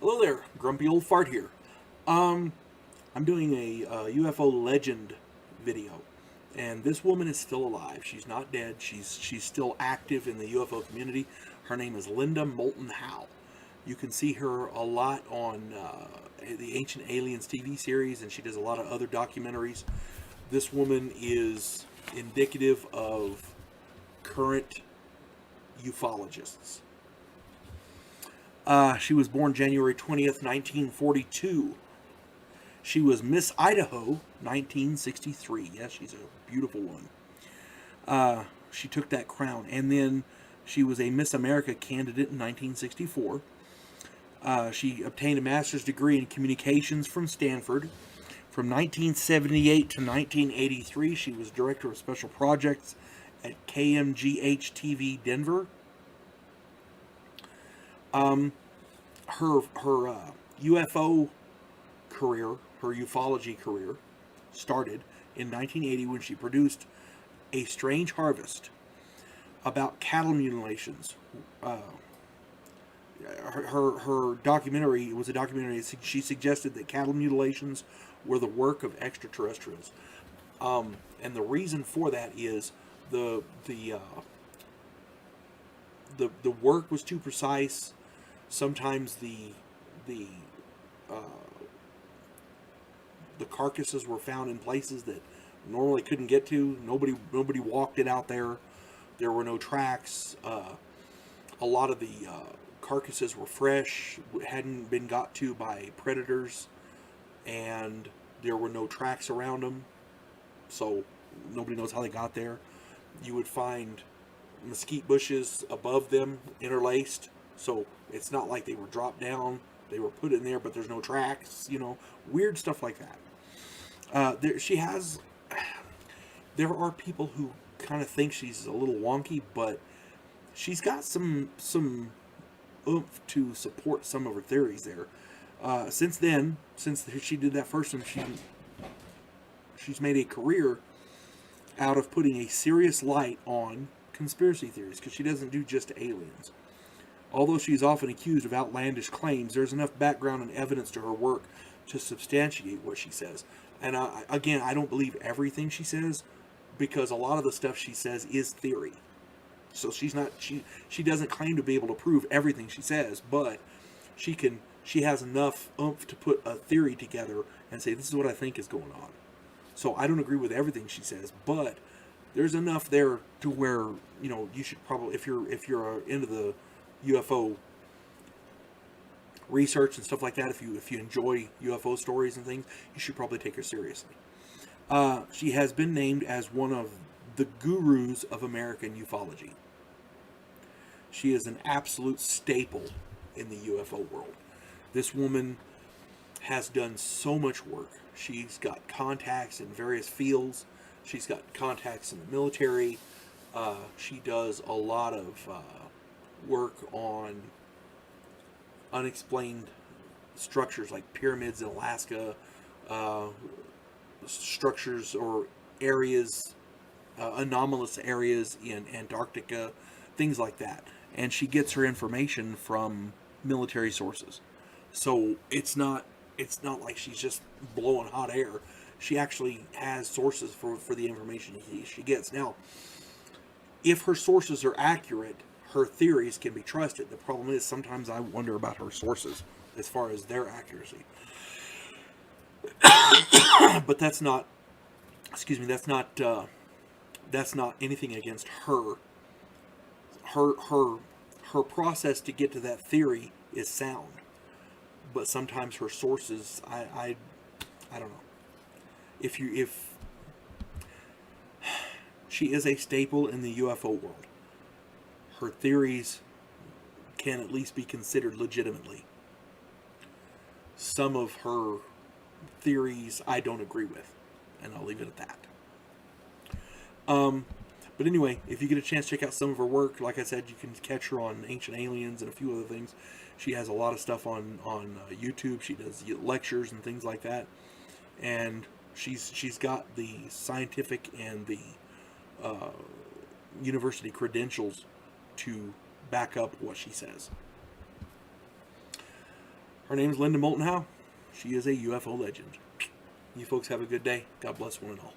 Hello there, grumpy old fart here. I'm doing a UFO legend video, and this woman is still alive. She's not dead. She's still active in the UFO community. Her name is Linda Moulton Howe. You can see her a lot on the Ancient Aliens TV series, and she does a lot of other documentaries. This woman is indicative of current ufologists. She was born January 20th, 1942. She was Miss Idaho, 1963. Yes, she's a beautiful one. She took that crown. And then she was a Miss America candidate in 1964. She obtained a master's degree in communications from Stanford. From 1978 to 1983, she was director of special projects at KMGH TV Denver. Her UFO career, her ufology career, started in 1980 when she produced A Strange Harvest about cattle mutilations. Her documentary was a documentary. She suggested that cattle mutilations were the work of extraterrestrials, and the reason for that is the work was too precise. Sometimes the carcasses were found in places that normally couldn't get to. Nobody walked it out there. There were no tracks. A lot of the carcasses were fresh, hadn't been got to by predators, and there were no tracks around them. So nobody knows how they got there. You would find mesquite bushes above them interlaced. So it's not like they were dropped down. They were put in there, but there's no tracks. Weird stuff like that. There are people who kind of think she's a little wonky, but she's got some oomph to support some of her theories there. Since she did that first one, she's made a career out of putting a serious light on conspiracy theories, because she doesn't do just aliens. Although she is often accused of outlandish claims, there's enough background and evidence to her work to substantiate what she says. And again, I don't believe everything she says, because a lot of the stuff she says is theory. So she doesn't claim to be able to prove everything she says, but she has enough oomph to put a theory together and say, this is what I think is going on. So I don't agree with everything she says, but there's enough there to where, you should probably, if you're into the UFO research and stuff like that, if you enjoy UFO stories and things, you should probably take her seriously. She has been named as one of the gurus of American ufology. She is an absolute staple in the UFO world. This woman has done so much work. She's got contacts in various fields. She's got contacts in the military. She does a lot of work on unexplained structures like pyramids in Alaska, structures or areas, anomalous areas in Antarctica, things like that. And she gets her information from military sources. So it's not like she's just blowing hot air. She actually has sources for the information she gets. Now, if her sources are accurate, her theories can be trusted. The problem is sometimes I wonder about her sources as far as their accuracy. But that's not anything against her. Her process to get to that theory is sound. But sometimes her sources, I don't know. If she is a staple in the UFO world, her theories can at least be considered legitimately. Some of her theories I don't agree with, and I'll leave it at that. But anyway, if you get a chance, check out some of her work. Like I said, you can catch her on Ancient Aliens and a few other things. She has a lot of stuff on YouTube. She does lectures and things like that, and she's got the scientific and the university credentials to back up what she says. Her name is Linda Moulton Howe. She is a UFO legend. You folks have a good day. God bless one and all.